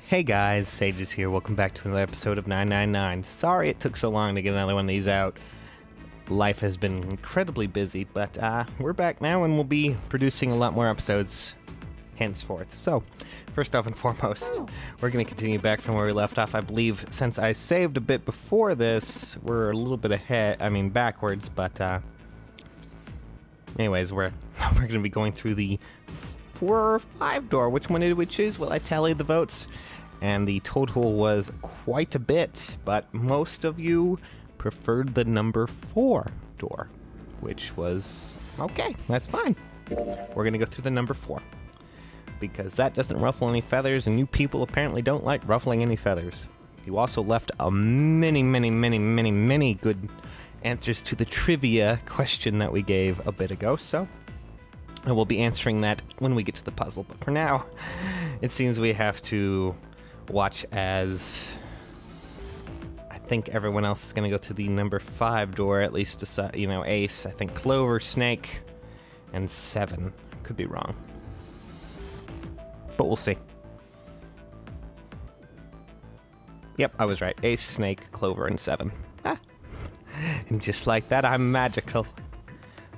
Hey guys, Sages here. Welcome back to another episode of 999. Sorry it took so long to get another one of these out. Life has been incredibly busy, but we're back now and we'll be producing a lot more episodes henceforth. So, first off and foremost, we're going to continue back from where we left off. I believe since I saved a bit before this, we're a little bit ahead, backwards, but anyways, we're going to be going through the 4 or 5 door. Which one did we choose? Well, I tallied the votes, and the total was quite a bit, but most of you preferred the number 4 door, which was okay. That's fine. We're gonna go through the number 4 because that doesn't ruffle any feathers, and you people apparently don't like ruffling any feathers. You also left a many good answers to the trivia question that we gave a bit ago, so I will be answering that when we get to the puzzle. But for now, it seems we have to watch as I think everyone else is going to go to the number 5 door, at least, you know, Ace, I think Clover, Snake, and 7. Could be wrong, but we'll see. Yep, I was right. Ace, Snake, Clover, and 7. Ah. And just like that, I'm magical.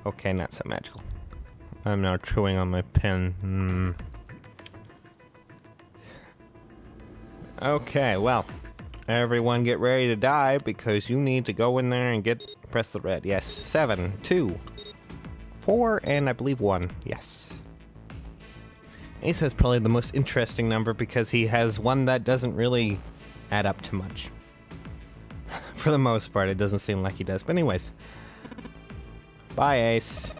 Okay, not so magical. I'm now chewing on my pen. Okay, well, everyone get ready to die because you need to go in there and press the red. Yes, 7, 2, 4, and I believe 1. Yes. Ace has probably the most interesting number because he has one that doesn't really add up to much. For the most part, it doesn't seem like he does. But anyways, bye, Ace.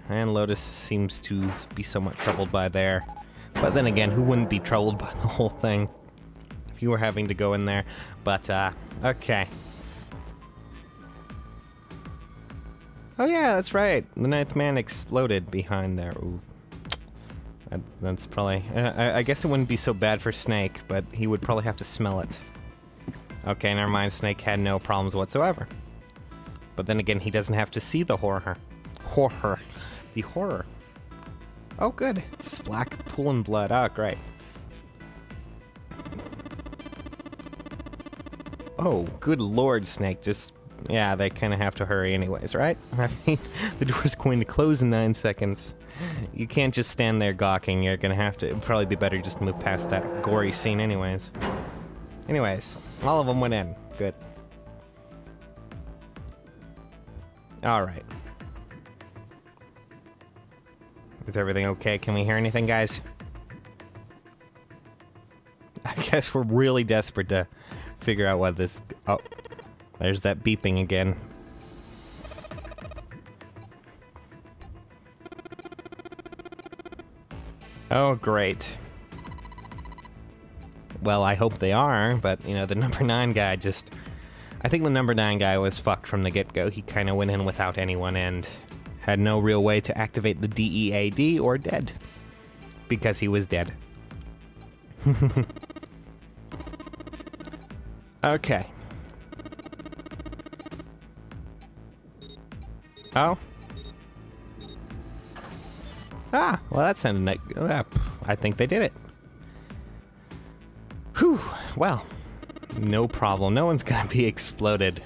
And Lotus seems to be somewhat troubled by there. But then again, who wouldn't be troubled by the whole thing if you were having to go in there? But, okay. Oh yeah, that's right. The 9th man exploded behind there. Ooh. That's probably... I guess it wouldn't be so bad for Snake, but he would probably have to smell it. Okay, never mind. Snake had no problems whatsoever. But then again, he doesn't have to see the horror. The horror. Oh, good. Splack, pulling blood. Oh, great. Oh, good lord, Snake. Just, yeah, they kind of have to hurry anyways, right? I mean, the door's going to close in 9 seconds. You can't just stand there gawking. You're going to have to, it'd probably be better just to move past that gory scene anyways. Anyways, all of them went in. Good. All right. Is everything okay? Can we hear anything, guys? I guess we're really desperate to figure out what this... Oh, there's that beeping again. Oh, great. Well, I hope they are, but, you know, the number 9 guy just... I think the number 9 guy was fucked from the get-go. He kind of went in without anyone and had no real way to activate the DEAD or dead. Because he was dead. Okay. Oh? Ah, well that sounded like... I think they did it. Whew, well, no problem. No one's gonna be exploded.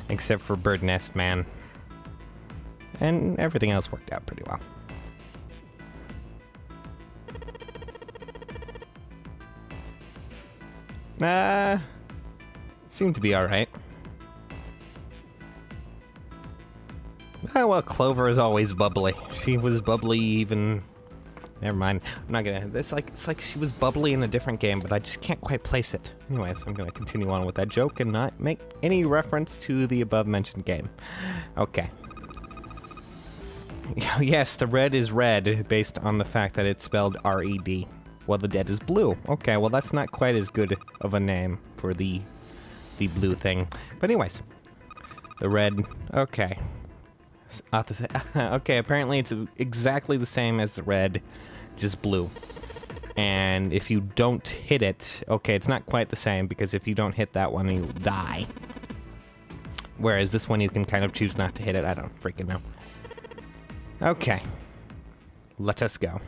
Except for Bird Nest Man. And everything else worked out pretty well. Seemed to be alright. Oh, well, Clover is always bubbly. She was bubbly even... Never mind. I'm not gonna... It's like she was bubbly in a different game, but I just can't quite place it. Anyways, I'm gonna continue on with that joke and not make any reference to the above-mentioned game. Okay. Yes, the red is red based on the fact that it's spelled R-E-D. Well, the dead is blue. Okay, well, that's not quite as good of a name for the blue thing. But anyways, the red... Okay. Okay, apparently it's exactly the same as the red, just blue. And if you don't hit it... Okay, it's not quite the same, because if you don't hit that one, you die. Whereas this one, you can kind of choose not to hit it. I don't freaking know. Okay. Let us go.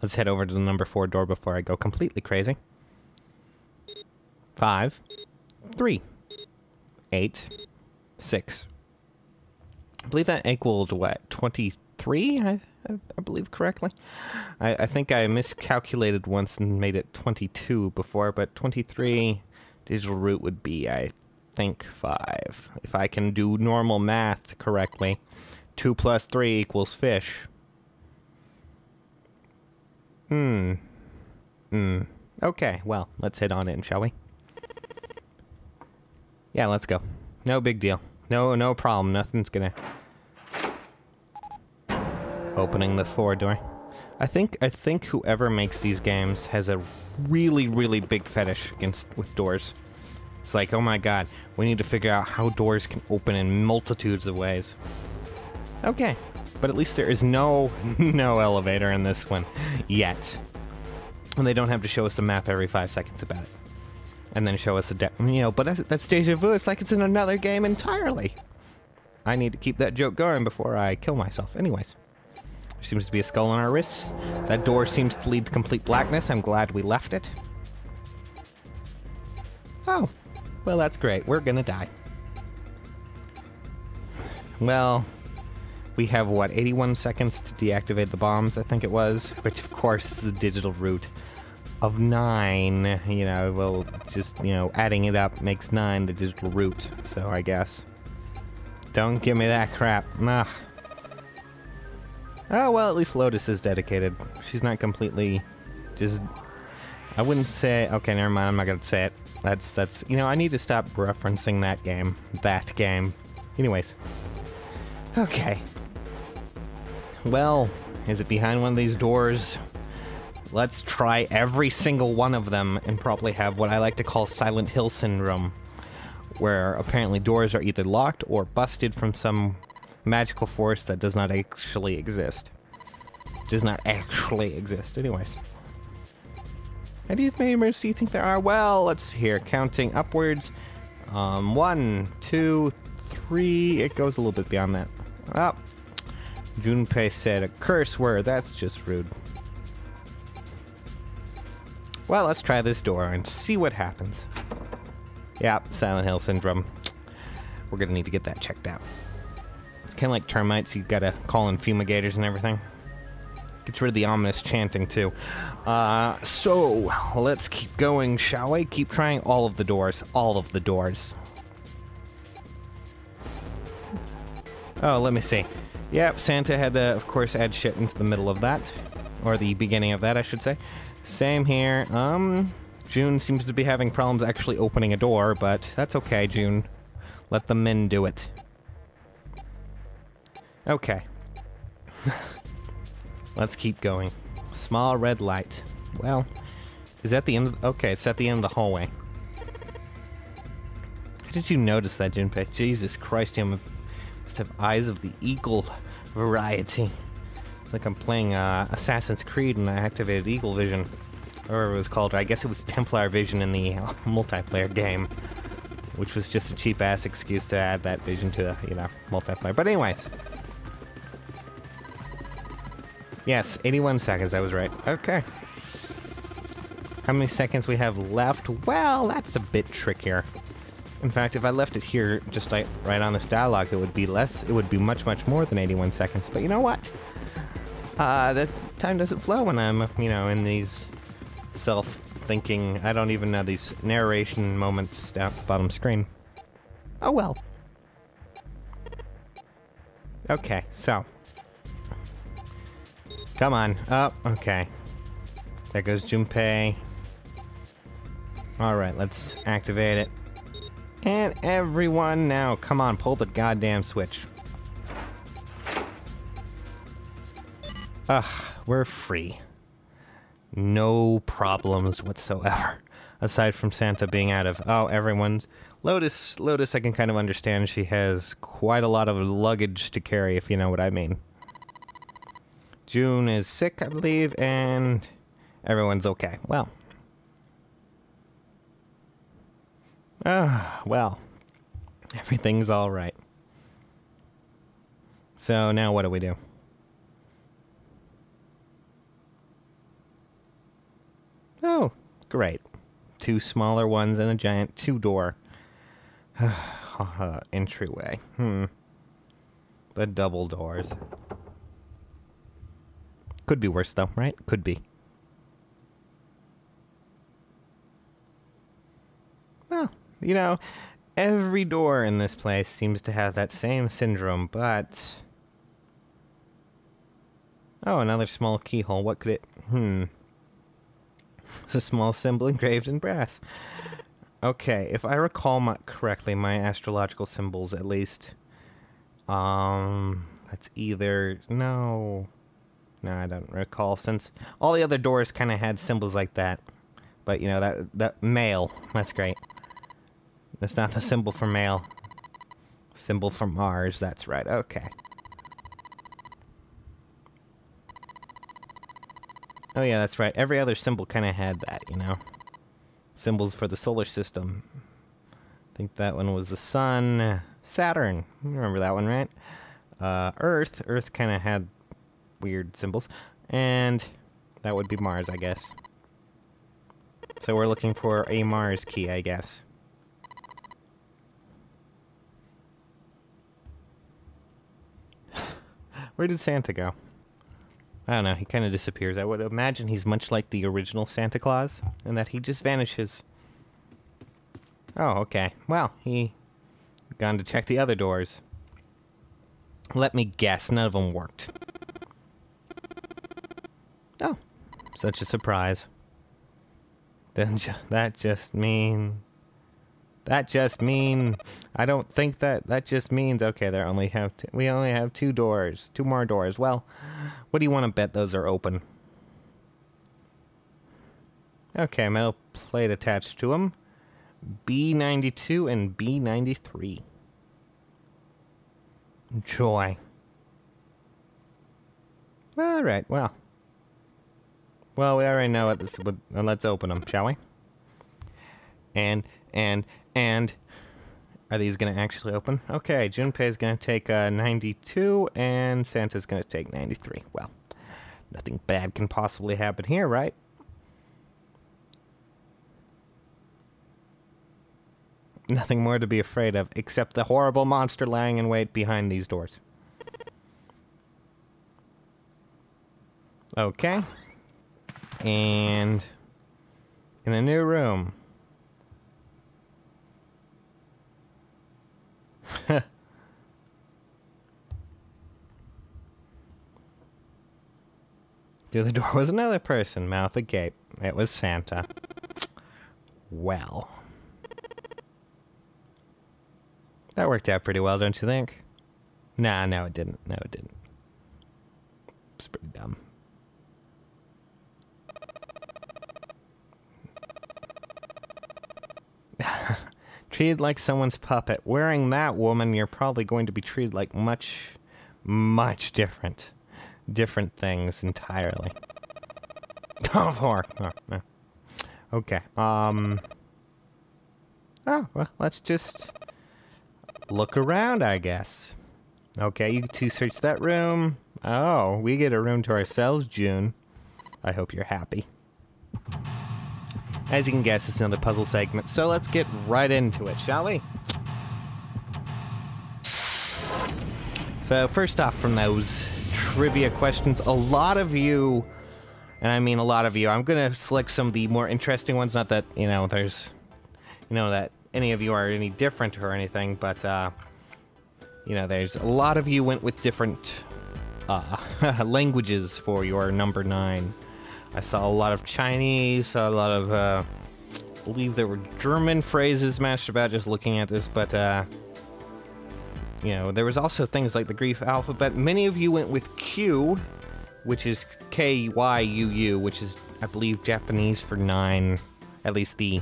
Let's head over to the number 4 door before I go completely crazy. 5, 3, 8, 6. I believe that equaled what? 23? I believe correctly. I think I miscalculated once and made it 22 before, but 23 digital root would be, I think, 5. If I can do normal math correctly. 2 plus 3 equals fish. Okay, well, let's head on in, shall we? Yeah, let's go. No big deal. No problem. Nothing's gonna... Opening the 4 door. I think whoever makes these games has a really, really big fetish with doors. It's like, oh my god, we need to figure out how doors can open in multitudes of ways. Okay, but at least there is no elevator in this one yet. And they don't have to show us a map every 5 seconds about it. And then show us but that's deja vu. It's like it's in another game entirely. I need to keep that joke going before I kill myself. Anyways. There seems to be a skull on our wrists. That door seems to lead to complete blackness. I'm glad we left it. Oh. Well, that's great. We're gonna die. Well, we have, what, 81 seconds to deactivate the bombs, I think it was. Which, of course, is the digital root of 9. You know, well, just, adding it up makes 9 the digital root. So, I guess. Don't give me that crap. Ugh. Oh, well, at least Lotus is dedicated. She's not completely just... I wouldn't say... Okay, never mind. I'm not gonna say it. That's... I need to stop referencing that game. That game. Anyways. Okay. Well, is it behind one of these doors? Let's try every single one of them and probably have what I like to call Silent Hill syndrome. Where apparently doors are either locked or busted from some magical force that does not actually exist. Does not actually exist. Anyways. How do you think there are? Well, let's see here. Counting upwards. 1, 2, 3. It goes a little bit beyond that. Oh. Junpei said a curse word. That's just rude. Well, let's try this door and see what happens. Yeah, Silent Hill syndrome. We're gonna need to get that checked out. It's kind of like termites. You gotta call in fumigators and everything. Gets rid of the ominous chanting, too. So, let's keep going, shall we? Keep trying all of the doors. All of the doors. Oh, let me see. Yep, Santa had to, of course, add shit into the middle of that. Or the beginning of that, I should say. Same here. June seems to be having problems actually opening a door, but that's okay, June. Let the men do it. Okay. Let's keep going. Small red light. Well, is that the end of... Okay, it's at the end of the hallway. How did you notice that, Junpei? Jesus Christ, you must have eyes of the eagle variety. Like I'm playing Assassin's Creed and I activated Eagle Vision. Or whatever it was called. I guess it was Templar Vision in the multiplayer game. Which was just a cheap-ass excuse to add that vision to, multiplayer. But anyways. Yes, 81 seconds, I was right. Okay. How many seconds we have left? Well, that's a bit trickier. In fact, if I left it here, just like right on this dialogue, it would be less. It would be much, much more than 81 seconds. But you know what? The time doesn't flow when I'm, in these self-thinking, I don't even know, these narration moments down at the bottom screen. Oh well. Okay, so. Come on. Oh, okay. There goes Junpei. Alright, let's activate it. And everyone now, come on, pull the goddamn switch. Ugh, we're free. No problems whatsoever. Aside from Santa being out of... Oh, everyone's... Lotus, I can kind of understand. She has quite a lot of luggage to carry, if you know what I mean. June is sick, I believe, and everyone's okay. Well. Well. Everything's alright. So, now what do we do? Great. 2 smaller ones and a giant 2-door entryway. The double doors. Could be worse, though, right? Could be. Well, you know, every door in this place seems to have that same syndrome, but... Oh, another small keyhole. What could it... It's a small symbol engraved in brass. Okay, if I recall correctly, my astrological symbols, at least... That's either... No, I don't recall, since all the other doors kind of had symbols like that. But, you know, that male, that's great. That's not the symbol for male. Symbol for Mars, that's right, okay. Oh yeah, that's right. Every other symbol kind of had that, you know. Symbols for the solar system. I think that one was the sun. Saturn. You remember that one, right? Earth. Earth kind of had weird symbols. And that would be Mars, I guess. So we're looking for a Mars key, I guess. Where did Santa go? I don't know, he kind of disappears. I would imagine he's much like the original Santa Claus, and that he just vanishes. Oh, okay. Well, he gone to check the other doors. Let me guess, none of them worked. Oh, such a surprise. Then that just mean... I don't think that just means, okay, we only have 2 doors, 2 more doors. Well, what do you want to bet those are open? Okay, metal plate attached to them. B92 and B93. Joy. Alright, well. Well, we already know what this would... Let's open them, shall we? And... Are these going to actually open? Okay, Junpei's going to take 92, and Santa's going to take 93. Well, nothing bad can possibly happen here, right? Nothing more to be afraid of, except the horrible monster lying in wait behind these doors. Okay. And... in a new room. Through the door was another person, mouth agape. It was Santa. Well. That worked out pretty well, don't you think? Nah, no it didn't. No, it didn't. It's pretty dumb. Treated like someone's puppet. Wearing that, woman, you're probably going to be treated like much different things entirely. Oh, no. Okay. Oh, well, let's just look around, I guess. Okay, you 2 search that room. Oh, we get a room to ourselves, June. I hope you're happy. As you can guess, it's another puzzle segment, so let's get right into it, shall we? So, first off from those trivia questions, a lot of you, and I mean a lot of you, I'm gonna select some of the more interesting ones, not that, you know, there's, you know, that any of you are any different or anything, but, you know, there's a lot of you went with different, languages for your number 9. I saw a lot of Chinese, a lot of, I believe there were German phrases mashed about just looking at this, but, you know, there was also things like the Greek alphabet. Many of you went with Q, which is K-Y-U-U, which is, I believe, Japanese for 9. At least the,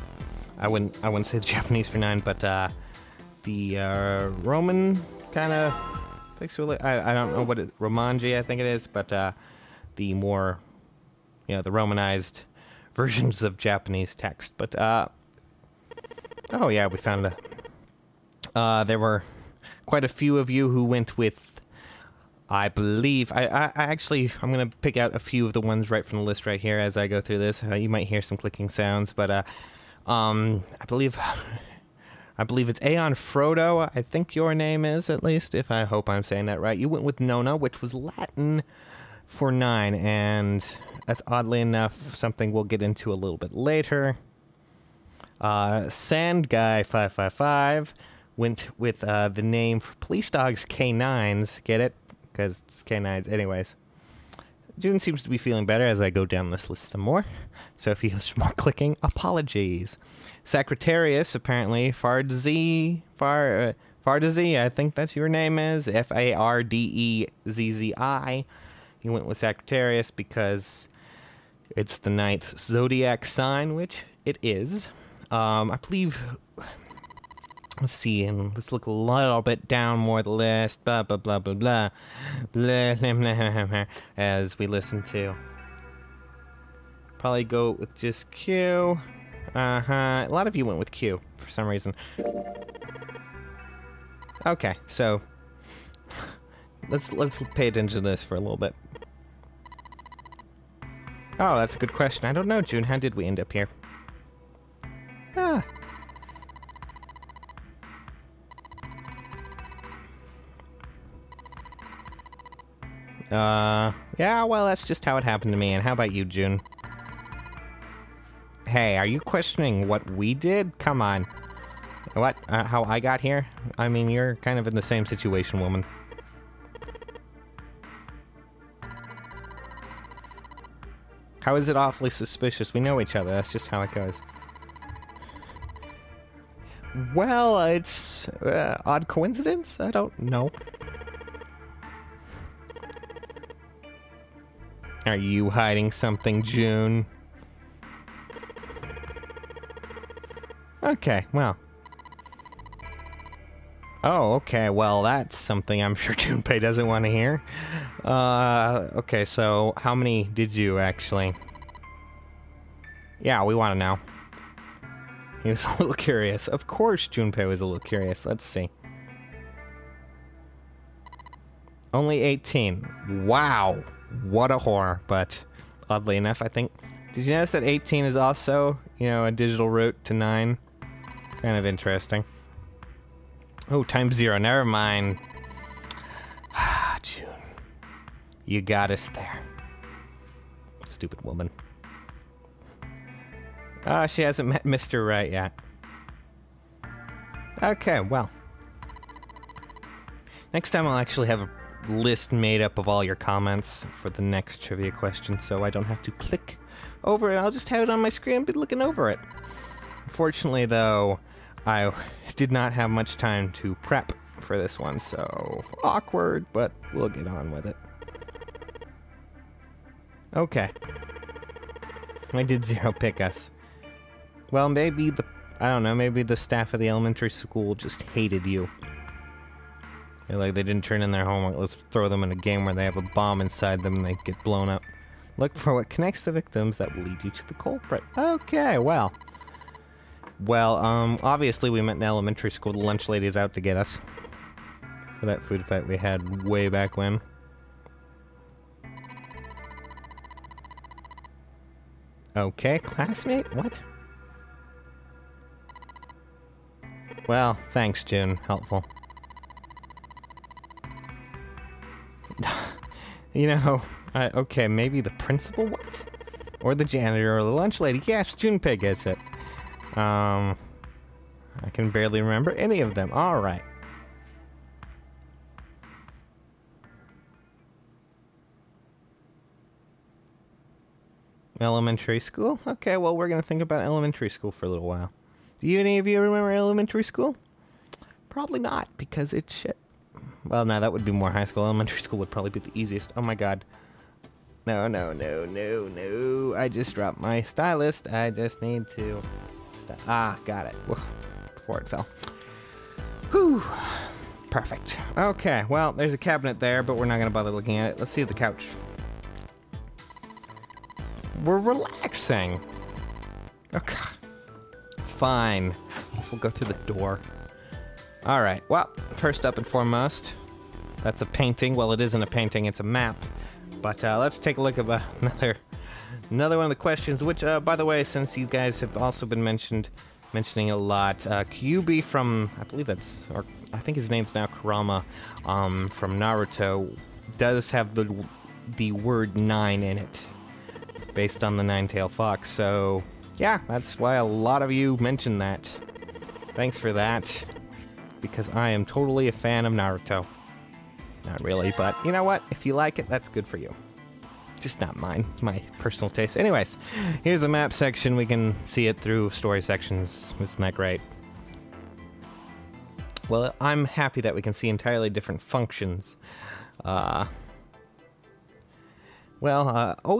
I wouldn't say the Japanese for 9, but, the, Roman kind of, I don't know what it, Romanji, I think it is, but, the more... you know, the Romanized versions of Japanese text. But, oh yeah, we found there were quite a few of you who went with I believe I actually I'm gonna pick out a few of the ones right from the list right here as I go through this. You might hear some clicking sounds, but I believe it's Aeon Frodo. I think your name is, at least, if I hope I'm saying that right. You went with Nona, which was Latin for 9, and that's oddly enough something we'll get into a little bit later. Sand Guy 555 went with the name for Police Dogs K9s. Get it? Because it's K9s anyways. June seems to be feeling better as I go down this list some more. So if you hear some more clicking, apologies. Secretarius, apparently, Fardzi, I think that's your name is, Fardezzi. You went with Secretarius because it's the 9th zodiac sign, which it is. I believe, let's see, and let's look a little bit down more the list, blah, blah, blah, blah, blah, blah, blah, blah, blah, as we listen to. Probably go with just Q. A lot of you went with Q for some reason. Okay, so let's pay attention to this for a little bit. Oh, that's a good question. I don't know, June. How did we end up here? Yeah, well, that's just how it happened to me. And how about you, June? Hey, are you questioning what we did? Come on. What? How I got here? I mean, you're kind of in the same situation, woman. How is it awfully suspicious? We know each other. That's just how it goes. Well, it's odd coincidence? I don't know. Are you hiding something, June? Okay, well. Oh, okay, well, that's something I'm sure Junpei doesn't want to hear. Okay, so how many did you actually? Yeah, we want to know. He was a little curious. Of course Junpei was a little curious. Let's see. Only 18. Wow. What a whore. But oddly enough, I think... Did you notice that 18 is also, you know, a digital route to 9? Kind of interesting. Oh, times 0. Never mind. June. You got us there. Stupid woman. She hasn't met Mr. Right yet. Okay, well. Next time I'll actually have a list made up of all your comments for the next trivia question, so I don't have to click over it. I'll just have it on my screen and be looking over it. Unfortunately, though, I did not have much time to prep for this one, so awkward, but we'll get on with it. Okay. I did 0 pick us. Well, maybe I don't know, maybe the staff of the elementary school just hated you. They're like, they didn't turn in their homework, let's throw them in a game where they have a bomb inside them and they get blown up. Look for what connects the victims that will lead you to the culprit. Okay, well. Well, obviously we met in elementary school. The lunch lady is out to get us. For that food fight we had way back when. Okay, classmate? What? Well, thanks, June. Helpful. You know, okay, maybe the principal? What? Or the janitor or the lunch lady. Yes, Junpei gets it. I can barely remember any of them. Alright. Elementary school? Okay, well, we're going to think about elementary school for a little while. Do any of you remember elementary school? Probably not, because it's shit. Well, no, that would be more high school. Elementary school would probably be the easiest. Oh my god. No, no, no, no, no. I just dropped my stylist. I just need to... got it. Before it fell. Whew. Perfect. Okay, well, there's a cabinet there, but we're not going to bother looking at it. Let's see the couch. We're relaxing. Okay. Fine. I guess we'll go through the door. Alright, well, first up and foremost, That's a painting. Well, it isn't a painting, it's a map. But let's take a look at another one of the questions, which, by the way, since you guys have also been mentioning a lot, Kyuubi from, I believe that's, or I think his name's now Kurama, from Naruto, does have the word 9 in it, based on the nine-tailed fox. So, yeah, that's why a lot of you mentioned that. Thanks for that, because I am totally a fan of Naruto. Not really, but you know what? If you like it, that's good for you. Just not mine, my personal taste. Anyways, here's the map section. We can see it through story sections. Isn't that great? Well, I'm happy that we can see entirely different functions. Oh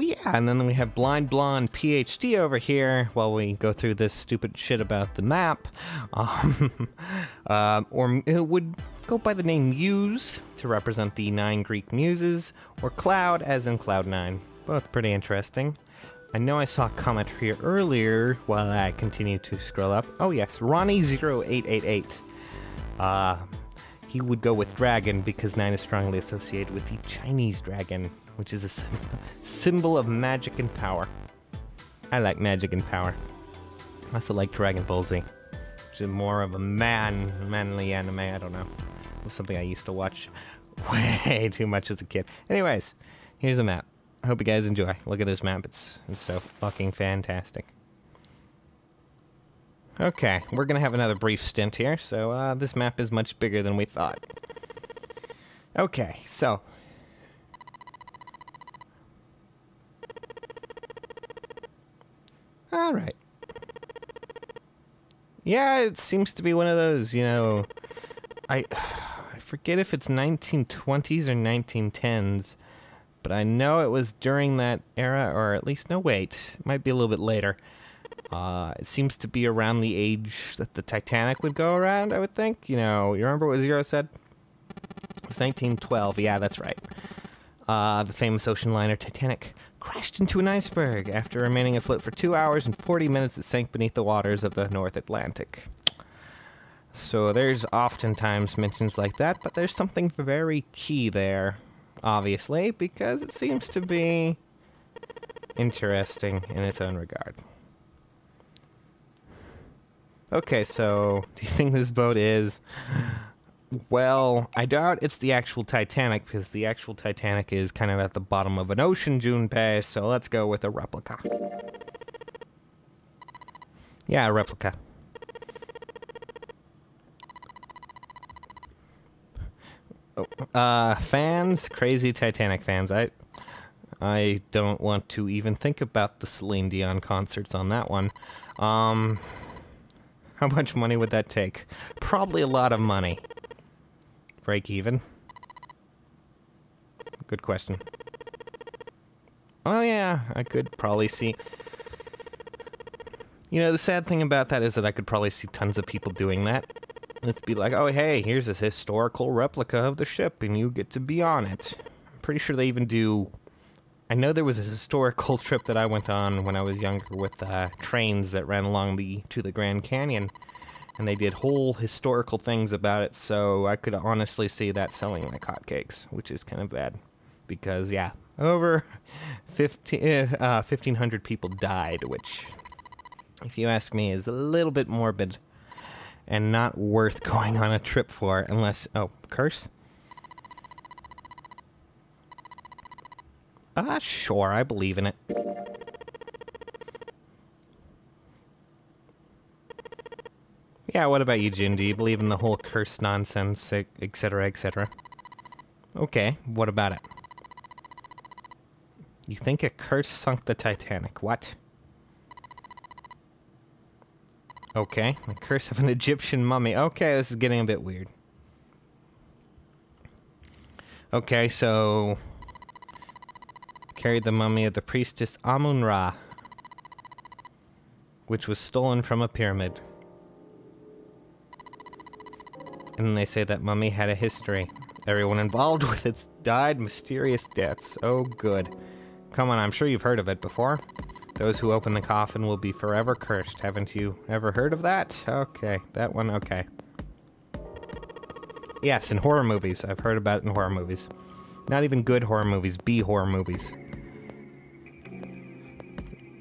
yeah, and then we have Blind Blonde PhD over here while we go through this stupid shit about the map. Or it would go by the name Muse to represent the 9 Greek muses, or Cloud as in Cloud9. Both pretty interesting. I know I saw a comment here earlier while I continue to scroll up. Oh yes, Ronnie0888. He would go with dragon because 9 is strongly associated with the Chinese dragon, which is a symbol of magic and power. I like magic and power. I also like Dragon Ball Z, which is more of a manly anime. I don't know. It was something I used to watch way too much as a kid. Anyways, here's a map. I hope you guys enjoy. Look at this map. It's so fucking fantastic. Okay, we're gonna have another brief stint here. So this map is much bigger than we thought. Okay, so all right. Yeah, it seems to be one of those, you know, I forget if it's 1920s or 1910s, but I know it was during that era, or at least, no, wait, it might be a little bit later. It seems to be around the age that the Titanic would go around, I would think. You know, you remember what Zero said? It was 1912, yeah, that's right. The famous ocean liner Titanic crashed into an iceberg. After remaining afloat for 2 hours and 40 minutes, it sank beneath the waters of the North Atlantic. So there's oftentimes mentions like that, but there's something very key there, obviously, because it seems to be interesting in its own regard. Okay, so do you think this boat is... Well, I doubt it's the actual Titanic, because the actual Titanic is kind of at the bottom of an ocean, Junpei, so let's go with a replica. Yeah, a replica. Oh, fans, crazy Titanic fans, I don't want to even think about the Celine Dion concerts on that one. How much money would that take? Probably a lot of money. Break even? Good question. Oh yeah, I could probably see... You know, the sad thing about that is that I could probably see tons of people doing that. Let's be like, oh hey, here's this historical replica of the ship and you get to be on it. I'm pretty sure they even do... I know there was a historical trip that I went on when I was younger with trains that ran along to the Grand Canyon. And they did whole historical things about it, so I could honestly see that selling like hotcakes, which is kind of bad. Because, yeah, over 1,500 people died, which, if you ask me, is a little bit morbid and not worth going on a trip for unless... Oh, curse? Sure, I believe in it. Yeah, what about you, Jin? Do you believe in the whole curse nonsense, etc., etc.? Okay, what about it? You think a curse sunk the Titanic? What? Okay, the curse of an Egyptian mummy. Okay, this is getting a bit weird. Okay, so... carried the mummy of the priestess Amun-Ra, which was stolen from a pyramid. And they say that mummy had a history. Everyone involved with it died mysterious deaths. Oh, good. Come on, I'm sure you've heard of it before. Those who open the coffin will be forever cursed. Haven't you ever heard of that? Okay, that one, okay. Yes, in horror movies. I've heard about it in horror movies. Not even good horror movies, B horror movies.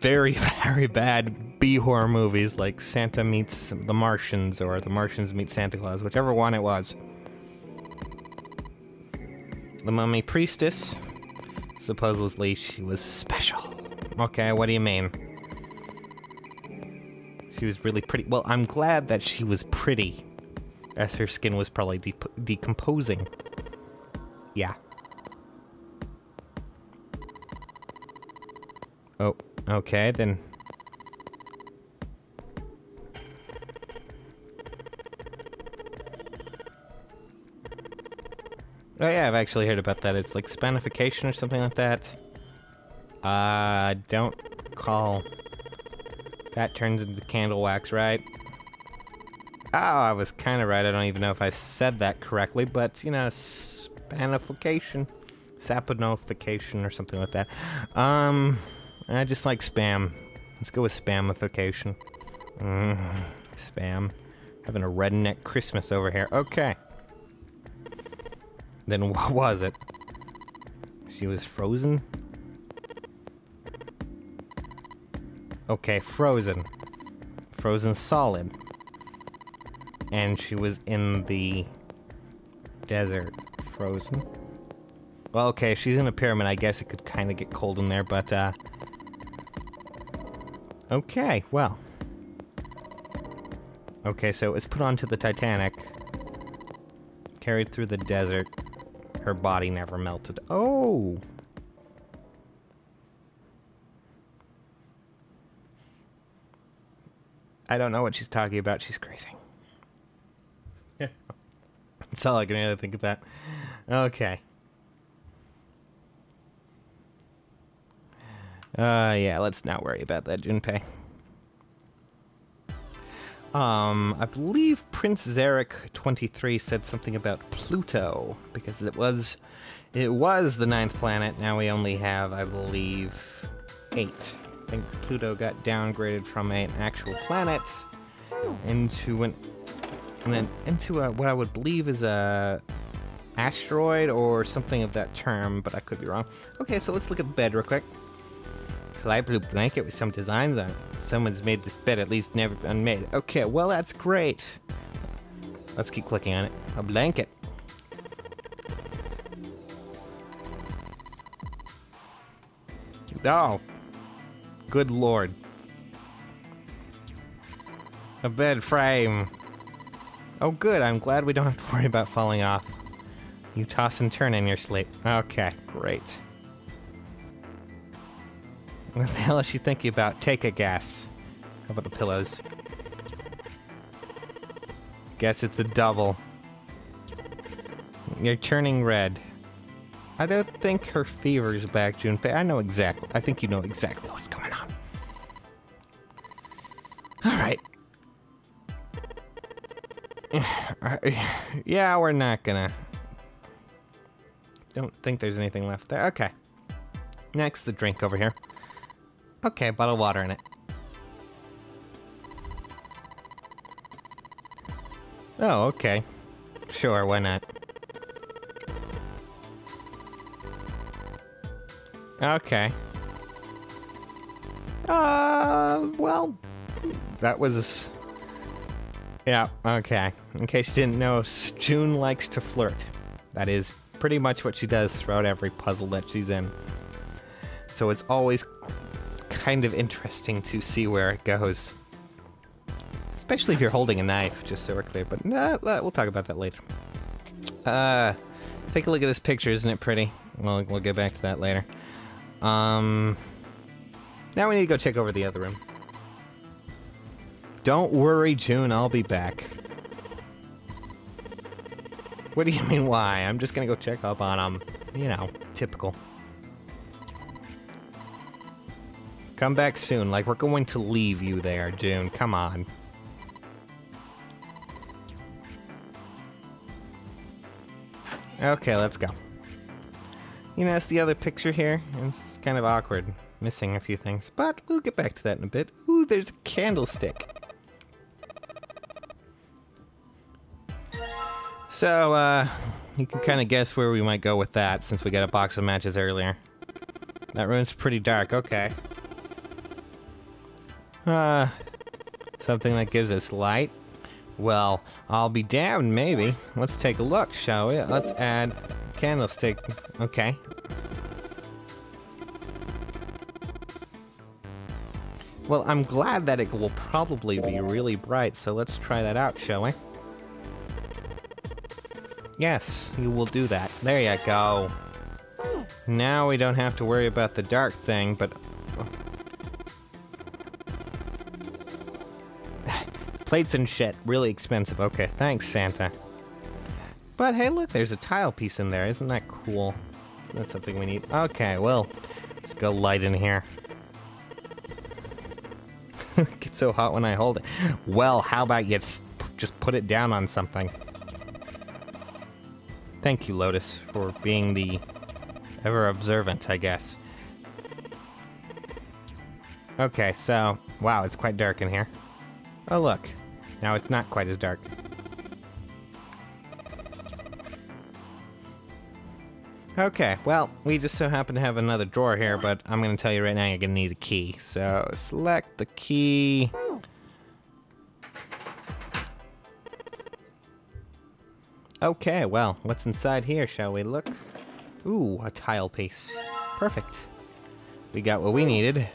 Very, very bad B horror movies like Santa Meets the Martians or The Martians Meet Santa Claus, whichever one it was. The mummy priestess, supposedly she was special. Okay, what do you mean? She was really pretty. Well, I'm glad that she was pretty, as her skin was probably decomposing. Yeah. Oh, okay, then. Oh yeah, I've actually heard about that. It's like spanification or something like that. Don't call. That turns into candle wax, right? Oh, I was kind of right. I don't even know if I said that correctly, but, you know, spanification. Saponification or something like that. I just like spam. Let's go with spamification. Spam. Having a redneck Christmas over here. Okay. Then what was it? She was frozen? Okay, frozen. Frozen solid. And she was in the desert. Frozen. Well, okay, if she's in a pyramid, I guess it could kind of get cold in there, but, okay, well. Okay, so it was put onto the Titanic. Carried through the desert. Her body never melted. Oh! I don't know what she's talking about. She's crazy. That's all I can really think about. Okay. Yeah, let's not worry about that, Junpei. I believe Prince Zarek 23 said something about Pluto, because it was the 9th planet. Now we only have, I believe, 8. I think Pluto got downgraded from an actual planet into what I would believe is a asteroid or something of that term, but I could be wrong. Okay, so let's look at the bed real quick. Light blue blanket with some designs on it. Someone's made this bed, at least never been made. Okay, well that's great. Let's keep clicking on it. A blanket. Oh. Good lord. A bed frame. Oh good, I'm glad we don't have to worry about falling off. You toss and turn in your sleep. Okay, great. What the hell is she thinking about? Take a guess. How about the pillows? Guess it's a double. You're turning red. I don't think her fever's back, Junpei. I think you know exactly what's going on. Alright. Yeah, we're not gonna... Don't think there's anything left there. Okay. Next, the drink over here. Okay, bottle of water in it. Oh, okay. Sure, why not? Okay. Well, that was... Yeah, okay. In case you didn't know, June likes to flirt. That is pretty much what she does throughout every puzzle that she's in. So it's always kind of interesting to see where it goes. Especially if you're holding a knife, just so we're clear. But no, we'll talk about that later. Take a look at this picture, isn't it pretty? We'll get back to that later. Now we need to go check over the other room. Don't worry, June, I'll be back. What do you mean, why? I'm just gonna go check up on them. You know, typical. Come back soon, like we're going to leave you there, June. Come on. Okay, let's go. You know, it's the other picture here. It's kind of awkward. Missing a few things, but we'll get back to that in a bit. Ooh, there's a candlestick. So, you can kind of guess where we might go with that, since we got a box of matches earlier. That room's pretty dark, okay. Something that gives us light? Well, I'll be damned, maybe. Let's take a look, shall we? Let's add candlestick. Okay. Well, I'm glad that it will probably be really bright, so let's try that out, shall we? Yes, you will do that. There you go. Now we don't have to worry about the dark thing, but... Plates and shit, really expensive. Okay, thanks, Santa. But hey, look, there's a tile piece in there. Isn't that cool? That's something we need. Okay, well, let's go light in here. It gets so hot when I hold it. Well, how about you just put it down on something? Thank you, Lotus, for being the ever observant, I guess. Okay, so, wow, it's quite dark in here. Oh, look. Now it's not quite as dark. Okay, well, we just so happen to have another drawer here, but I'm going to tell you right now you're going to need a key. So, select the key. Okay, well, what's inside here, shall we look? Ooh, a tile piece. Perfect. We got what we needed.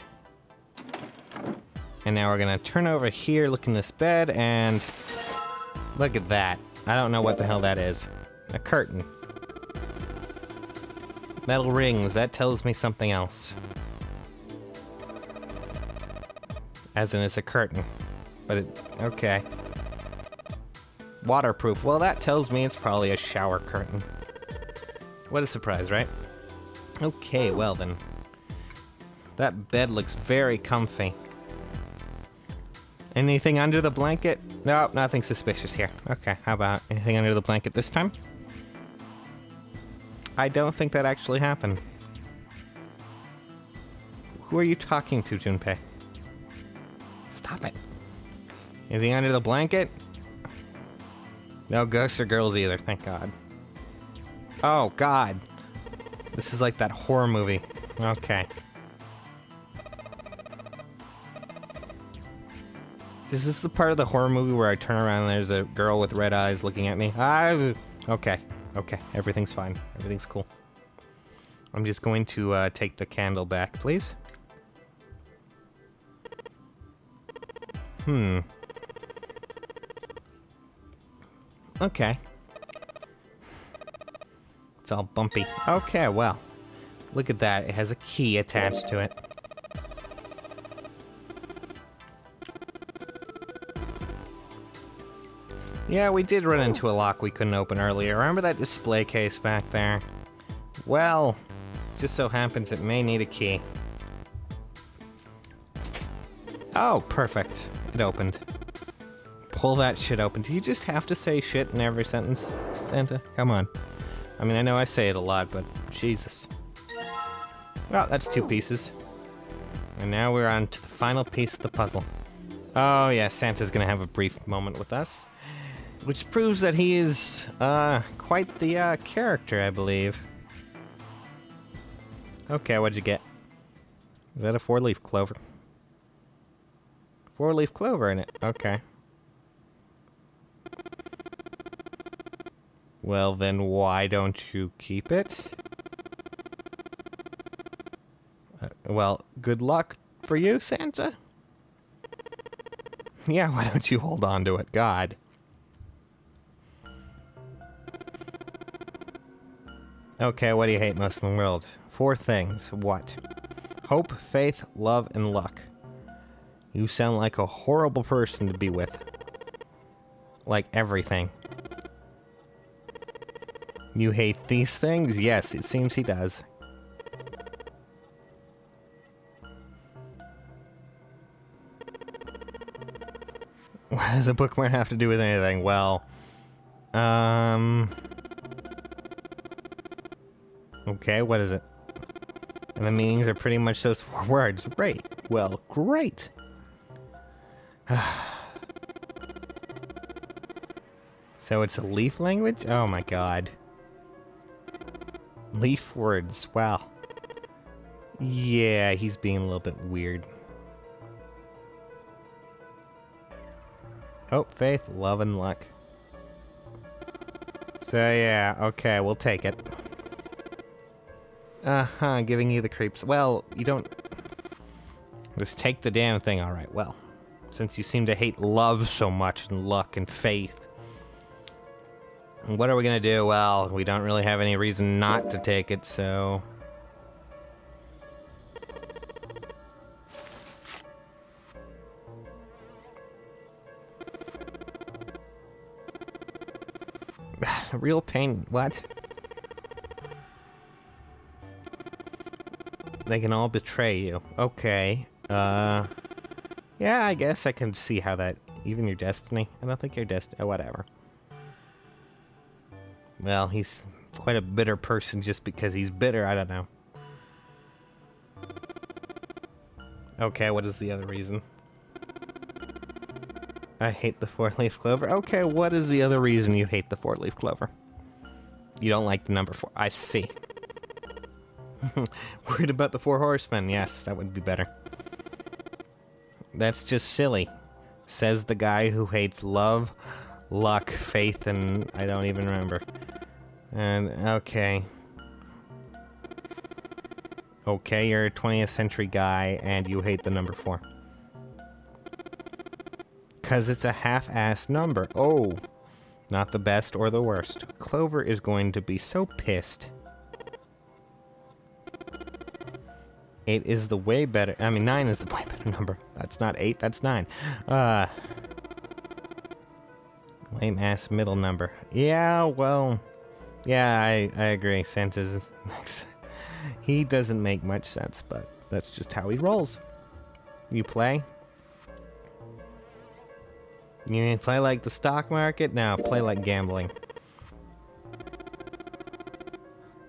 And now we're gonna turn over here, look in this bed, and look at that. I don't know what the hell that is. A curtain. Metal rings, that tells me something else. As in it's a curtain. But it, okay. Waterproof, well that tells me it's probably a shower curtain. What a surprise, right? Okay, well then. That bed looks very comfy. Anything under the blanket? Nope, nothing suspicious here. Okay, how about anything under the blanket this time? I don't think that actually happened. Who are you talking to, Junpei? Stop it. Anything under the blanket? No ghosts or girls either, thank God. Oh, God. This is like that horror movie. Okay. Is this the part of the horror movie where I turn around and there's a girl with red eyes looking at me? Okay. Okay. Everything's fine. Everything's cool. I'm just going to take the candle back, please. Okay. It's all bumpy. Okay, well. Look at that. It has a key attached to it. Yeah, we did run into a lock we couldn't open earlier. Remember that display case back there? Well, just so happens it may need a key. Oh, perfect. It opened. Pull that shit open. Do you just have to say shit in every sentence, Santa? Come on. I mean, I know I say it a lot, but Jesus. Well, that's 2 pieces. And now we're on to the final piece of the puzzle. Oh yeah, Santa's gonna have a brief moment with us. Which proves that he is, quite the, character, I believe. Okay, what'd you get? Is that a 4-leaf clover? 4-leaf clover in it, okay. Well, then why don't you keep it? Well, good luck for you, Santa. Yeah, why don't you hold on to it, God. Okay, what do you hate most in the world? 4 things. What? Hope, faith, love, and luck. You sound like a horrible person to be with. Like everything. You hate these things? Yes, it seems he does. What does a bookmark have to do with anything? Well, okay, what is it? And the meanings are pretty much those 4 words. Right. Well, great. So it's a leaf language? Oh my god. Leaf words, wow. Yeah, he's being a little bit weird. Hope, faith, love, and luck. So yeah, okay, we'll take it. Uh-huh, giving you the creeps. Well, you don't... Just take the damn thing, alright, well. Since you seem to hate love so much, and luck, and faith. What are we gonna do? Well, we don't really have any reason not to take it, so... Real pain, what? They can all betray you. Okay, yeah, I guess I can see how that... Even your destiny? I don't think your destiny... Oh, whatever. Well, he's quite a bitter person just because he's bitter, I don't know. Okay, what is the other reason? I hate the four-leaf clover. Okay, what is the other reason you hate the four-leaf clover? You don't like the number 4. I see. Worried about the 4 horsemen. Yes, that would be better. That's just silly. Says the guy who hates love, luck, faith, and I don't even remember. And, okay. Okay, you're a 20th century guy, and you hate the number 4. Because it's a half-assed number. Oh, not the best or the worst. Clover is going to be so pissed. 8 is the way better. I mean, 9 is the way better number. That's not 8, that's 9. Lame-ass middle number. Yeah, well... Yeah, I agree. Santa's... He doesn't make much sense, but that's just how he rolls. You play? You mean play like the stock market? No, play like gambling.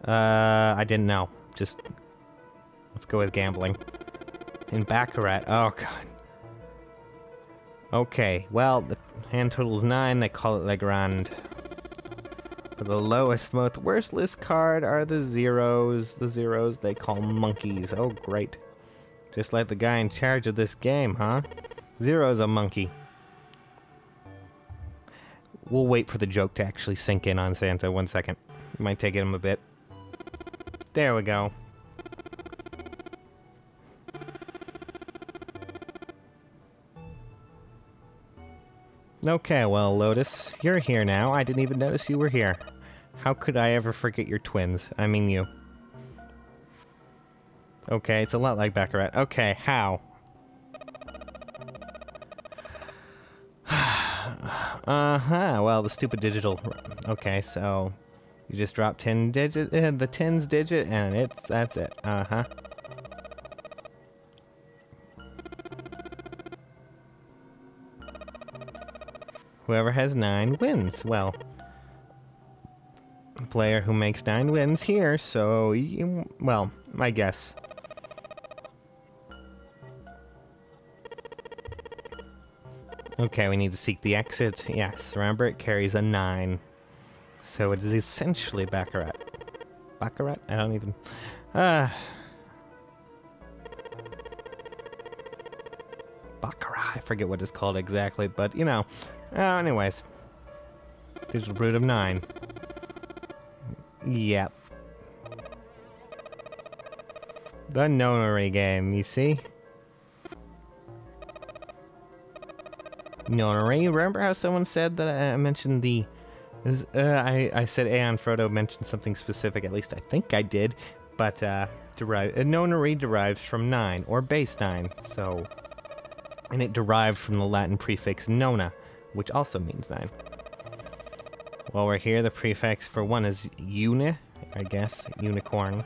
I didn't know. Just... Let's go with gambling. In Baccarat. Oh, God. Okay, well, the hand total's 9. They call it Legrand. For the lowest, most worthless card are the zeros. The zeros they call monkeys. Oh, great. Just like the guy in charge of this game, huh? Zero's a monkey. We'll wait for the joke to actually sink in on Santa. 1 second. It might take him a bit. There we go. Okay, well, Lotus, you're here now. I didn't even notice you were here. How could I ever forget your twins? I mean you. Okay, it's a lot like Baccarat. Okay, how? Uh-huh, well, the stupid digital... Okay, so... You just drop 10 digit... the 10's digit, and that's it. Uh-huh. Whoever has 9 wins. Well, the player who makes 9 wins here, so, well, I guess. Okay, we need to seek the exit. Yes, remember it carries a 9. So it is essentially Baccarat. Baccarat? I don't even... Baccarat, I forget what it's called exactly, but, you know... anyways. Digital root of 9. Yep. The nonary game, you see? Nonary, remember how someone said that I mentioned the... I said Aeon Frodo mentioned something specific, at least I think I did, but nonary derives from 9, or base 9, so... And it derived from the Latin prefix nona, which also means 9. While we're here, the prefix for 1 is uni, I guess, unicorn.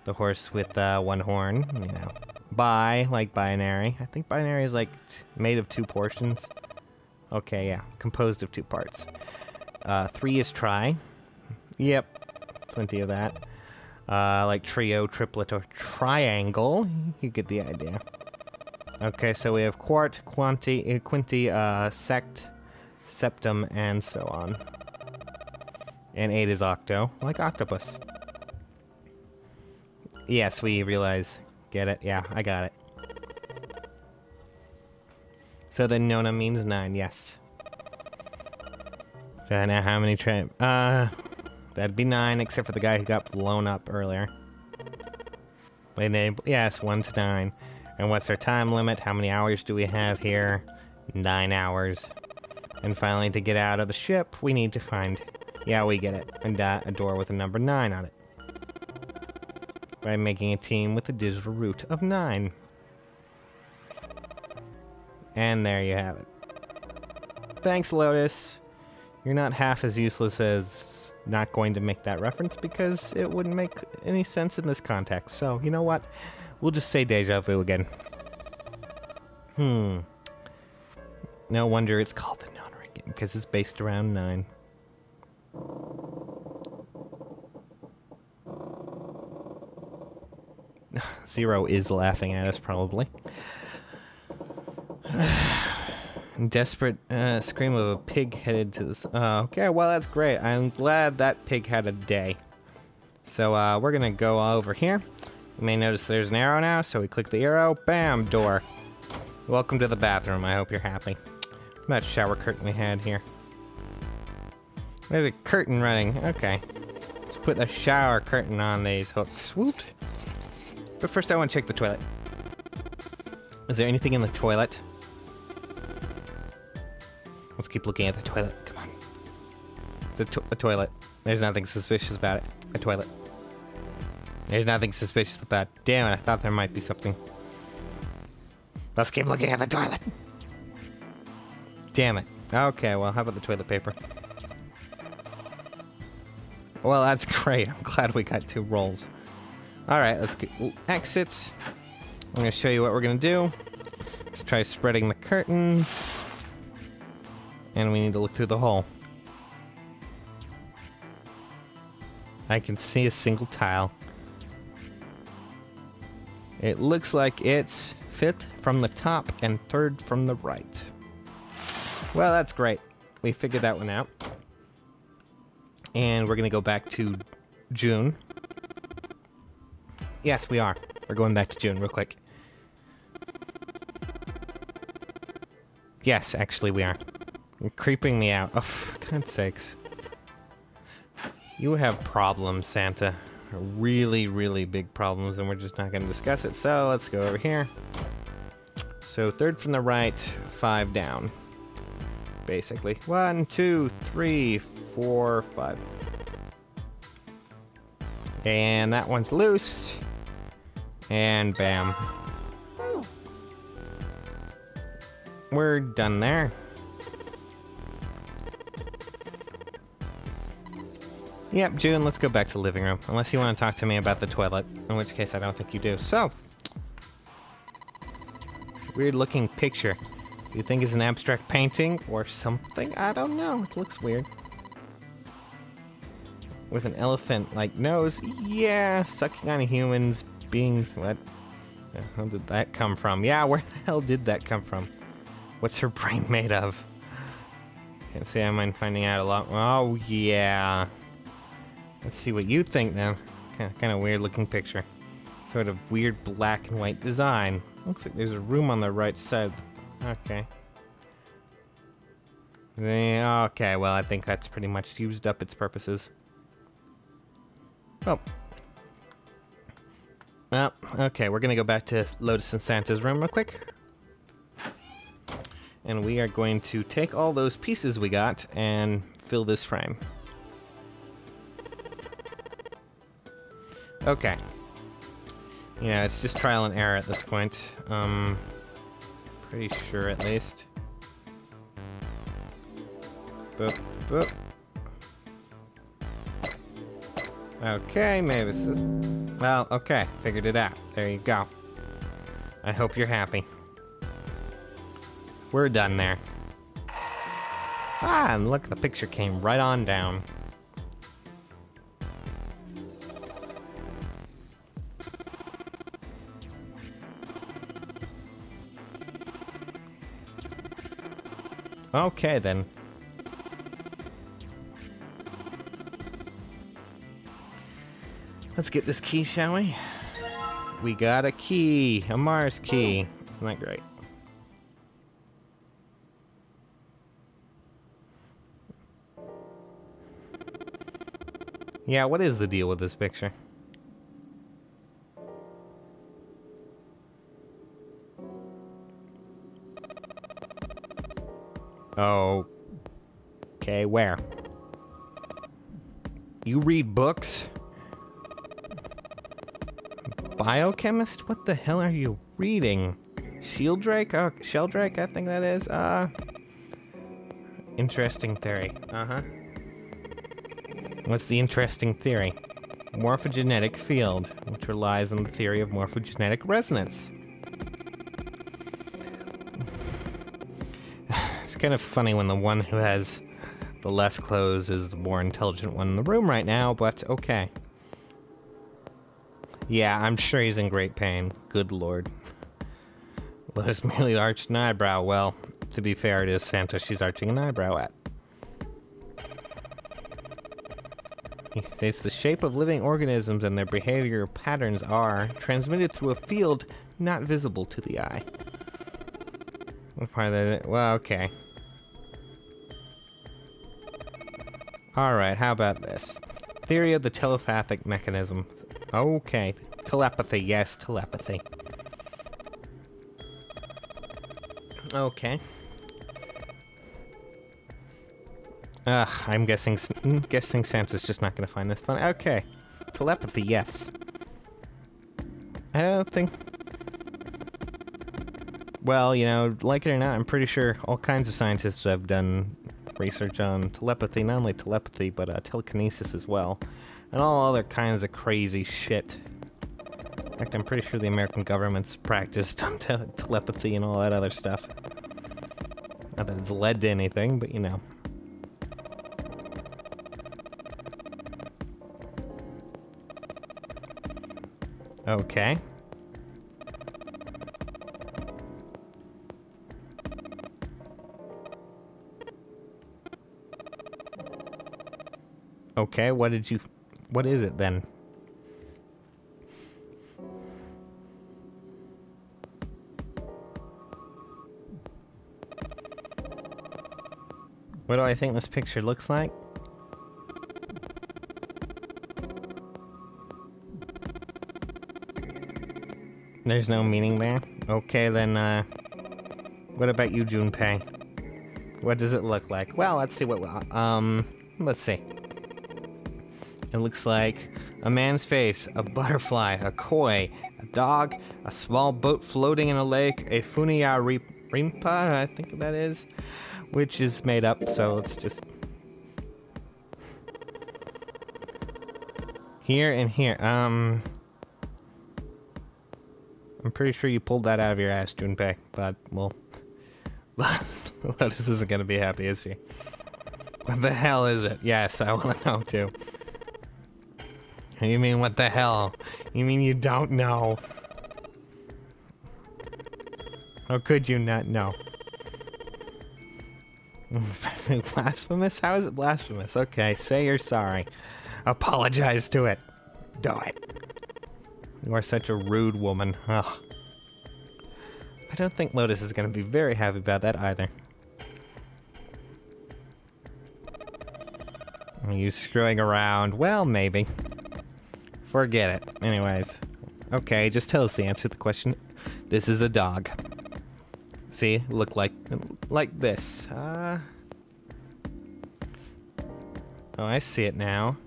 The horse with 1 horn, you know. Bi, like binary. I think binary is like made of 2 portions. Okay, yeah, composed of 2 parts. 3 is tri. Yep, plenty of that. Like trio, triplet, or triangle. You get the idea. Okay, so we have quart, quinti, sect, septum, and so on. And 8 is octo, like octopus. Yes, we realize. Get it? Yeah, I got it. So then Nona means 9, yes. So now how many that'd be 9, except for the guy who got blown up earlier. Yes, 1 to 9. And what's our time limit? How many hours do we have here? 9 hours. And finally, to get out of the ship, we need to find... Yeah, we get it. A door with a number 9 on it. By making a team with the digital root of 9. And there you have it. Thanks, Lotus. You're not half as useless as not going to make that reference, because it wouldn't make any sense in this context. So, you know what? We'll just say deja vu again. No wonder it's called the non-ring game, because it's based around 9. Zero is laughing at us, probably. Desperate scream of a pig headed to this. Okay, well, that's great. I'm glad that pig had a day. So we're going to go over here. You may notice there's an arrow now, so we click the arrow. Bam, door. Welcome to the bathroom. I hope you're happy. That shower curtain we had here. There's a curtain running. Okay. Let's put the shower curtain on these hooks. Whoop. But first I want to check the toilet. Is there anything in the toilet? Let's keep looking at the toilet. Come on. It's a toilet. There's nothing suspicious about it. A toilet. There's nothing suspicious about it. Damn it, I thought there might be something. Let's keep looking at the toilet. Damn it. Okay, well, how about the toilet paper? Well, that's great. I'm glad we got 2 rolls. Alright, let's get exits. I'm going to show you what we're going to do. Let's try spreading the curtains. And we need to look through the hole. I can see a single tile. It looks like it's 5th from the top and 3rd from the right. Well, that's great. We figured that one out. And we're going to go back to June. Yes, we are. We're going back to June real quick. Yes, actually we are. You're creeping me out. Oh, for God's sakes. You have problems, Santa. Really, really big problems, and we're just not going to discuss it. So let's go over here. So 3rd from the right, 5 down. Basically. 1, 2, 3, 4, 5. And that one's loose. And bam. We're done there. Yep, June, let's go back to the living room. Unless you want to talk to me about the toilet. In which case, I don't think you do. So. Weird looking picture. You think it's an abstract painting or something? I don't know. It looks weird. With an elephant-like nose. Yeah, sucking on a human's beings. What? Where did that come from? Yeah, where the hell did that come from? What's her brain made of? Can't say I mind finding out a lot. Oh, yeah. Let's see what you think now. Kind of weird looking picture. Sort of weird black and white design. Looks like there's a room on the right side. Okay. Okay, well, I think that's pretty much used up its purposes. Oh. Well, okay, we're gonna go back to Lotus and Santa's room real quick. And we are going to take all those pieces we got and fill this frame. Okay. Yeah, it's just trial and error at this point. Pretty sure at least. Boop, boop. Okay, maybe this is... Well, okay, figured it out. There you go. I hope you're happy. We're done there. Ah, and look, the picture came right on down. Okay, then. Let's get this key, shall we? We got a key, a Mars key. Isn't that great? Yeah, what is the deal with this picture? Oh. Okay, where? You read books? Biochemist? What the hell are you reading? Sheldrake? Oh, Sheldrake, I think that is. Interesting theory. Uh-huh. What's the interesting theory? Morphogenetic field, which relies on the theory of morphogenetic resonance. It's kind of funny when the one who has the less clothes is the more intelligent one in the room right now, but okay. Yeah, I'm sure he's in great pain. Good lord. Lotus merely arched an eyebrow. Well, to be fair, it is Santa she's arching an eyebrow at. He states the shape of living organisms and their behavioral patterns are transmitted through a field not visible to the eye. What part of that? Well, okay. Alright, how about this? Theory of the telepathic mechanism. Okay. Telepathy, yes, telepathy. Okay. I'm guessing Santa's just not gonna find this funny. Okay. Telepathy, yes. I don't think... Well, you know, like it or not, I'm pretty sure all kinds of scientists have done research on telepathy. Not only telepathy, but telekinesis as well. And all other kinds of crazy shit. In fact, I'm pretty sure the American government's practiced on telepathy and all that other stuff. Not that it's led to anything, but you know. Okay. Okay, what is it then? What do I think this picture looks like? There's no meaning there? Okay, then, what about you, Junpei? What does it look like? Well, let's see what, let's see. It looks like a man's face, a butterfly, a koi, a dog, a small boat floating in a lake, a Funya Rimpa, I think that is, which is made up, so let's just... Here and here, I'm pretty sure you pulled that out of your ass, Junpei, but, well... Lotus isn't gonna be happy, is she? What the hell is it? Yes, I wanna know, too. You mean what the hell? You mean you don't know? How could you not know? Blasphemous? How is it blasphemous? Okay, say you're sorry. Apologize to it. Do it. You are such a rude woman. Ugh. I don't think Lotus is going to be very happy about that either. Are you screwing around? Well, maybe. Forget it. Anyways. Okay, just tell us the answer to the question. This is a dog. See? Look like this. Oh, I see it now.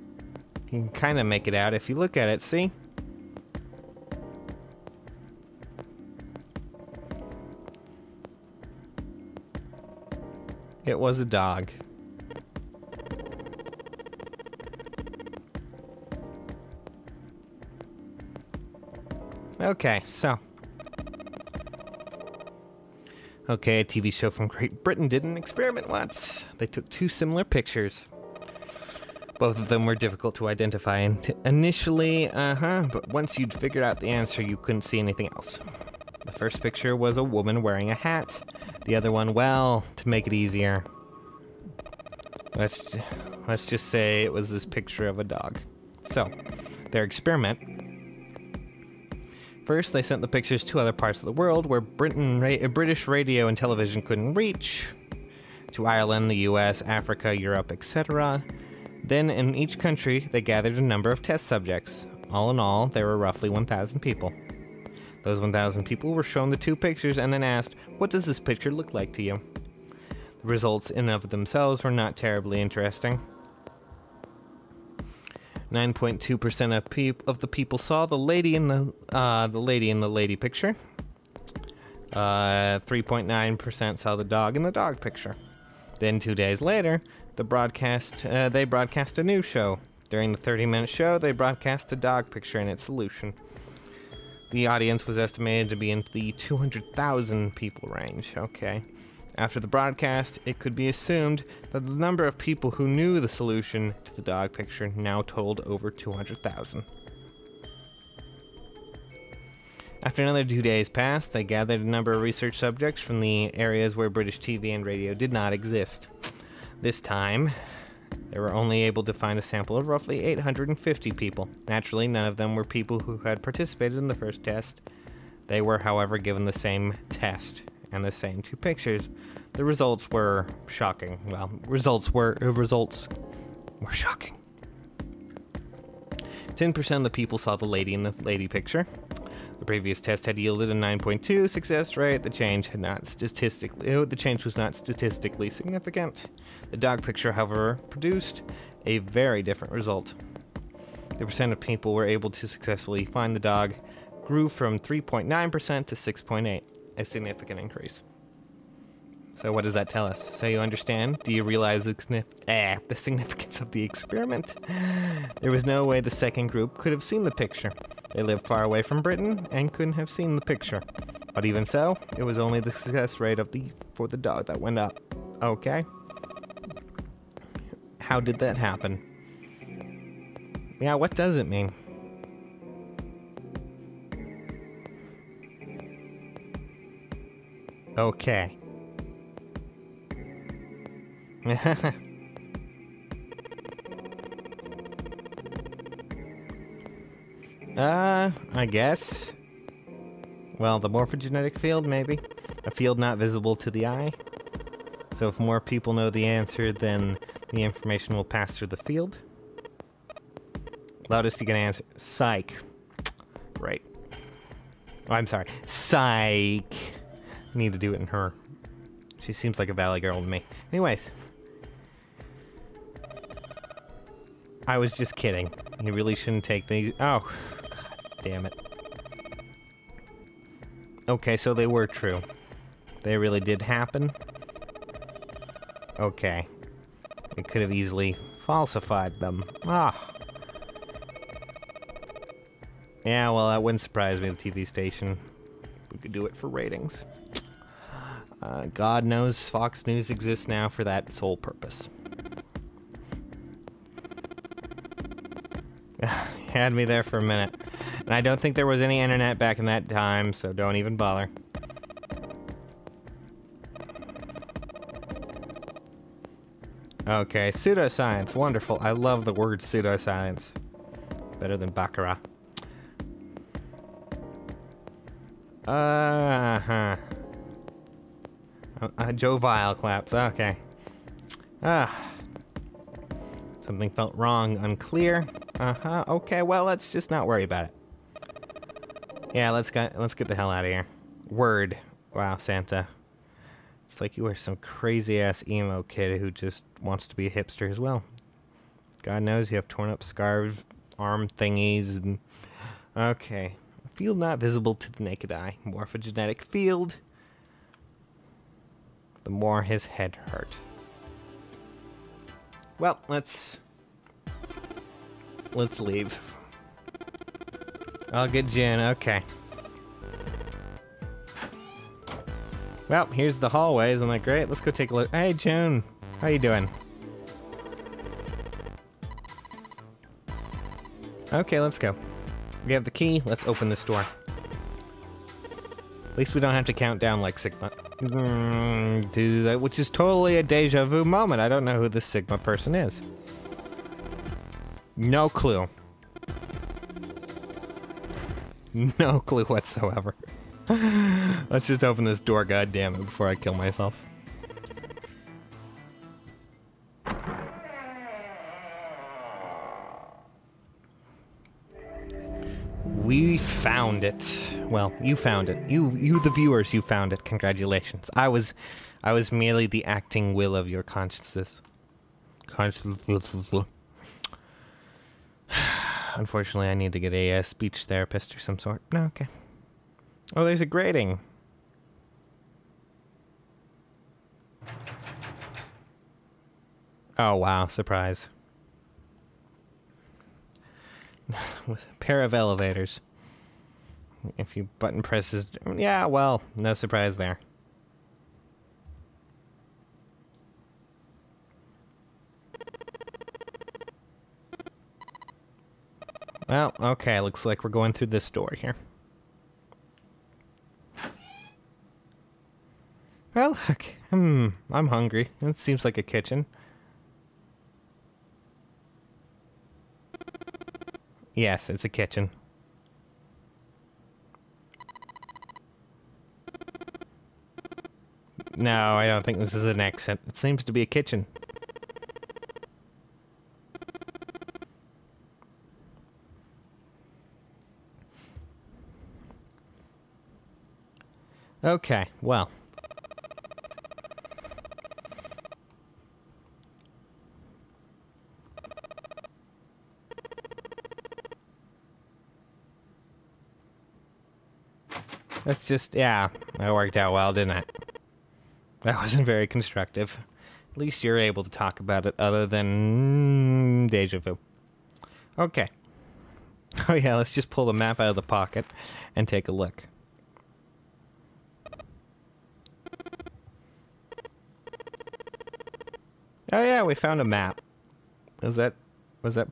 You can kind of make it out if you look at it, see? It was a dog. Okay, so. Okay, a TV show from Great Britain did an experiment once. They took two similar pictures. Both of them were difficult to identify initially, but once you'd figured out the answer, you couldn't see anything else. The first picture was a woman wearing a hat. The other one, well, to make it easier, let's just say it was this picture of a dog. So, their experiment. First, they sent the pictures to other parts of the world where British radio and television couldn't reach, to Ireland, the US, Africa, Europe, etc. Then, in each country, they gathered a number of test subjects. All in all, there were roughly 1,000 people. Those 1,000 people were shown the 2 pictures and then asked, "What does this picture look like to you?" The results in and of themselves were not terribly interesting. 9.2% of the people saw the lady in the lady picture. 3.9% saw the dog in the dog picture. Then 2 days later, they broadcast a new show. During the 30-minute show, they broadcast the dog picture and its solution. The audience was estimated to be in the 200,000 people range. Okay. After the broadcast, it could be assumed that the number of people who knew the solution to the dog picture now totaled over 200,000. After another 2 days passed, they gathered a number of research subjects from the areas where British TV and radio did not exist. This time, they were only able to find a sample of roughly 850 people. Naturally, none of them were people who had participated in the first test. They were, however, given the same test and the same 2 pictures. The results were shocking. Well, results were shocking. 10% of the people saw the lady in the lady picture. The previous test had yielded a 9.2 success rate. The change was not statistically significant. The dog picture, however, produced a very different result. The percent of people were able to successfully find the dog grew from 3.9% to 6.8%, a significant increase. So what does that tell us? So you understand? Do you realize the significance of the experiment? There was no way the second group could have seen the picture. They lived far away from Britain and couldn't have seen the picture. But even so, it was only the success rate for the dog that went up. Okay. How did that happen? Yeah, what does it mean? Okay. I guess. Well, the morphogenetic field, maybe. A field not visible to the eye. So if more people know the answer, then the information will pass through the field. Loudest you can answer. Psych. Right. Oh, I'm sorry. Psych. I need to do it in her. She seems like a valley girl to me. Anyways. I was just kidding. You really shouldn't take these. Oh, God damn it. Okay, so they were true. They really did happen. Okay. They could have easily falsified them. Ah. Yeah, well, that wouldn't surprise me, the TV station. We could do it for ratings. God knows Fox News exists now for that sole purpose. Had me there for a minute. And I don't think there was any internet back in that time, so don't even bother. Okay, pseudoscience. Wonderful. I love the word pseudoscience. Better than Baccarat. Joe Vile claps. Okay. Something felt wrong. Unclear. Okay, well, let's just not worry about it. Yeah, let's get the hell out of here. Word. Wow, Santa. It's like you were some crazy-ass emo kid who just wants to be a hipster as well. God knows you have torn up scarves, arm thingies, and... Okay. Field not visible to the naked eye. Morphogenetic field. The more his head hurt. Well, let's leave. I'll get Jen. Okay. Well, here's the hallway. Isn't that great? Let's go take a look. Hey, June. How you doing? Okay, let's go. We have the key. Let's open this door. At least we don't have to count down like Sigma. Do that, which is totally a deja vu moment. I don't know who this Sigma person is. No clue. No clue whatsoever. Let's just open this door, goddammit, before I kill myself. We found it. Well, you found it. You the viewers, you found it. Congratulations. I was merely the acting will of your consciences. Unfortunately, I need to get a speech therapist or some sort. No, okay. Oh, there's a grating. Oh, wow. Surprise. With a pair of elevators. If you button presses... Yeah, well, no surprise there. Well, okay, looks like we're going through this door here. Well, okay. I'm hungry. It seems like a kitchen. Yes, it's a kitchen. No, I don't think this is an accent. It seems to be a kitchen. Okay, well. That's just, yeah, that worked out well, didn't it? That wasn't very constructive. At least you're able to talk about it other than deja vu. Okay. Oh yeah, let's just pull the map out of the pocket and take a look. Oh yeah, we found a map. Was that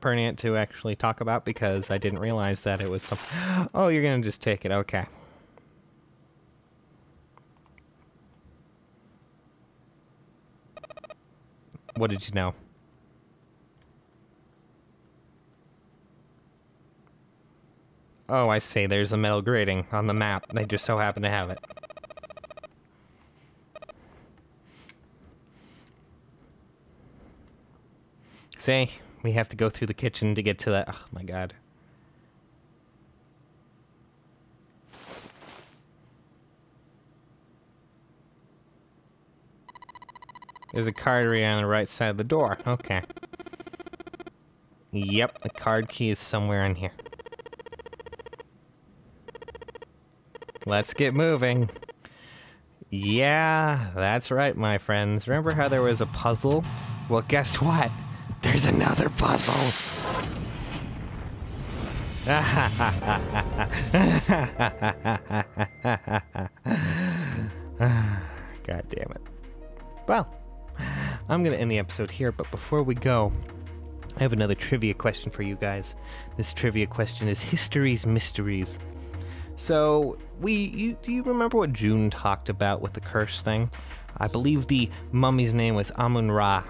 pertinent to actually talk about? Because I didn't realize that it was some... Oh, you're gonna just take it, okay. What did you know? Oh, I see. There's a metal grating on the map. They just so happen to have it. See, we have to go through the kitchen to get to that. Oh, my God. There's a card reader on the right side of the door. Okay. Yep, the card key is somewhere in here. Let's get moving. Yeah, that's right, my friends. Remember how there was a puzzle? Well, guess what? There's another puzzle. God damn it. Well, I'm going to end the episode here, but before we go, I have another trivia question for you guys. This trivia question is History's Mysteries. So, do you remember what June talked about with the curse thing? I believe the mummy's name was Amun-Ra.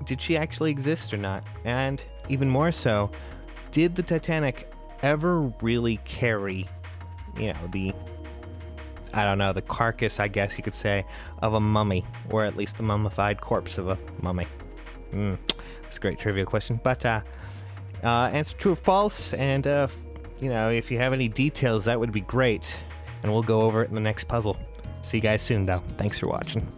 Did she actually exist or not? And even more so, did the Titanic ever really carry, the carcass, I guess you could say, of a mummy, or at least the mummified corpse of a mummy? That's a great trivia question. But answer true or false, and if you have any details, that would be great, and we'll go over it in the next puzzle. See you guys soon, though. Thanks for watching.